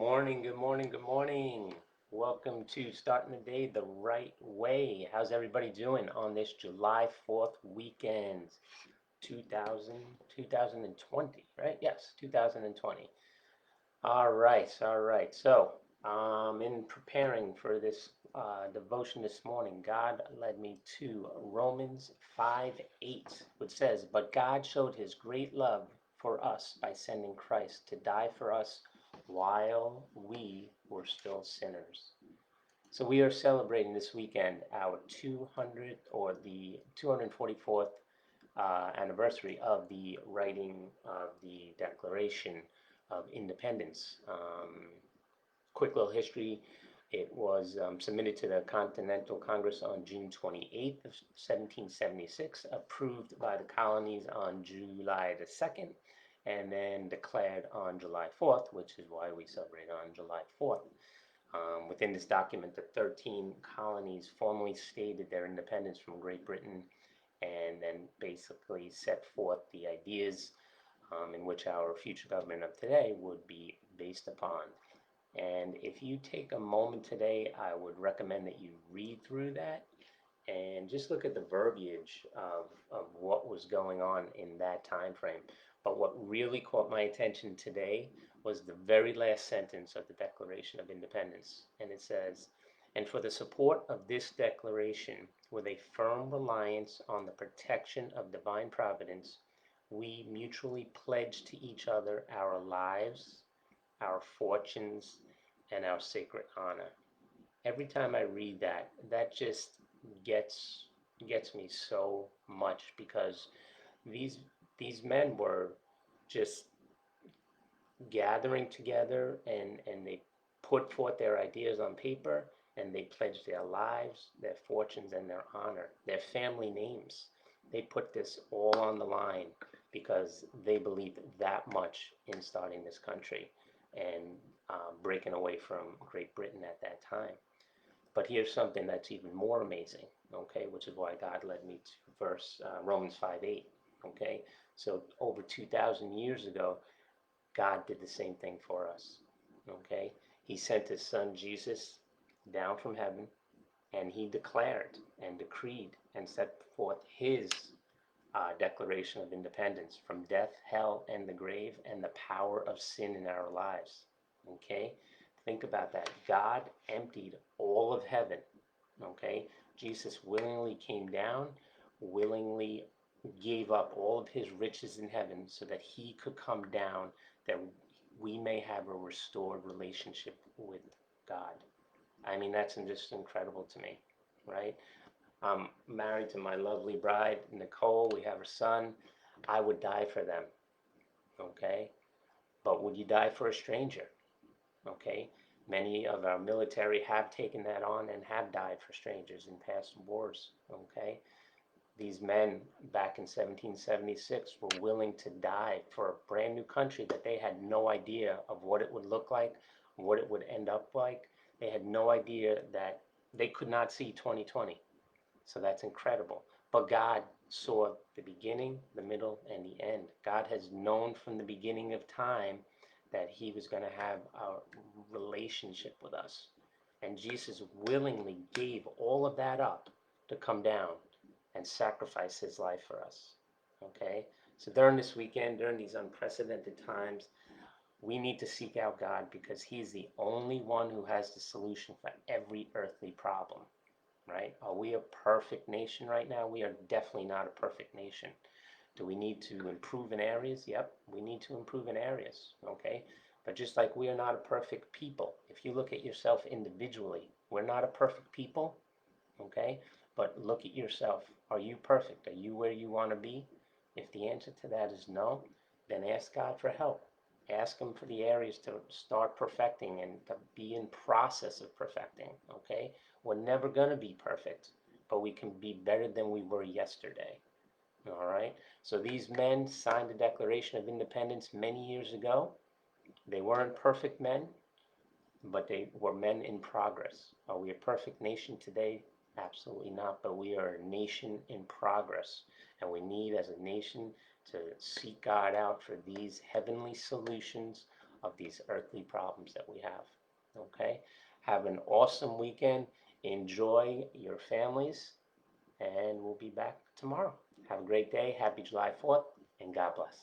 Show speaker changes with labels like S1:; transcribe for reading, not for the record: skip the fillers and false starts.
S1: morning, good morning, good morning. Welcome to Starting the Day the Right Way. How's everybody doing on this July 4th weekend? 2020, right? Yes, 2020. All right, all right. So, in preparing for this devotion this morning, God led me to Romans 5:8, which says, "But God showed his great love for us by sending Christ to die for us while we were still sinners." So we are celebrating this weekend our 200th or the 244th anniversary of the writing of the Declaration of Independence. Quick little history. It was submitted to the Continental Congress on June 28th of 1776, approved by the colonies on July the 2nd, and then declared on July 4th, which is why we celebrate on July 4th. Within this document, the 13 colonies formally stated their independence from Great Britain and then basically set forth the ideas in which our future government of today would be based upon. And if you take a moment today, I would recommend that you read through that and just look at the verbiage of what was going on in that time frame. But what really caught my attention today was the very last sentence of the Declaration of Independence. And it says, "And for the support of this declaration, with a firm reliance on the protection of divine providence, we mutually pledge to each other our lives, our fortunes, and our sacred honor." Every time I read that, that just gets gets me so much because these these men were just gathering together and they put forth their ideas on paper and they pledged their lives, their fortunes, and their honor, their family names. They put this all on the line because they believed that much in starting this country and breaking away from Great Britain at that time. But here's something that's even more amazing, okay, which is why God led me to Romans 5:8, okay? So over 2,000 years ago, God did the same thing for us, okay? He sent his son Jesus down from heaven, and he declared and decreed and set forth his Declaration of Independence from death, hell, and the grave, and the power of sin in our lives, okay? Think about that. God emptied all of heaven, okay? Jesus willingly came down, willingly gave up all of his riches in heaven so that he could come down, that we may have a restored relationship with God. I mean, that's just incredible to me, right? I'm married to my lovely bride, Nicole. We have a son. I would die for them, okay? But would you die for a stranger? Okay? Many of our military have taken that on and have died for strangers in past wars. Okay? These men back in 1776 were willing to die for a brand new country that they had no idea of what it would look like, what it would end up like. They had no idea that they could not see 2020. So that's incredible. But God saw the beginning, the middle, and the end. God has known from the beginning of time that he was going to have a relationship with us. And Jesus willingly gave all of that up to come down and sacrifice his life for us. Okay? So during this weekend, during these unprecedented times, we need to seek out God because he's the only one who has the solution for every earthly problem. Right? Are we a perfect nation right now? We are definitely not a perfect nation. Do we need to improve in areas? Yep, we need to improve in areas, okay? But just like we are not a perfect people, if you look at yourself individually, we're not a perfect people, okay? But look at yourself. Are you perfect? Are you where you want to be? If the answer to that is no, then ask God for help. Ask him for the areas to start perfecting and to be in process of perfecting, okay? We're never going to be perfect, but we can be better than we were yesterday. All right? So these men signed the Declaration of Independence many years ago. They weren't perfect men, but they were men in progress. Are we a perfect nation today? Absolutely not, but we are a nation in progress. And we need, as a nation, to seek God out for these heavenly solutions of these earthly problems that we have. Okay? Have an awesome weekend. Enjoy your families, and we'll be back tomorrow. Have a great day. Happy July 4th, and God bless.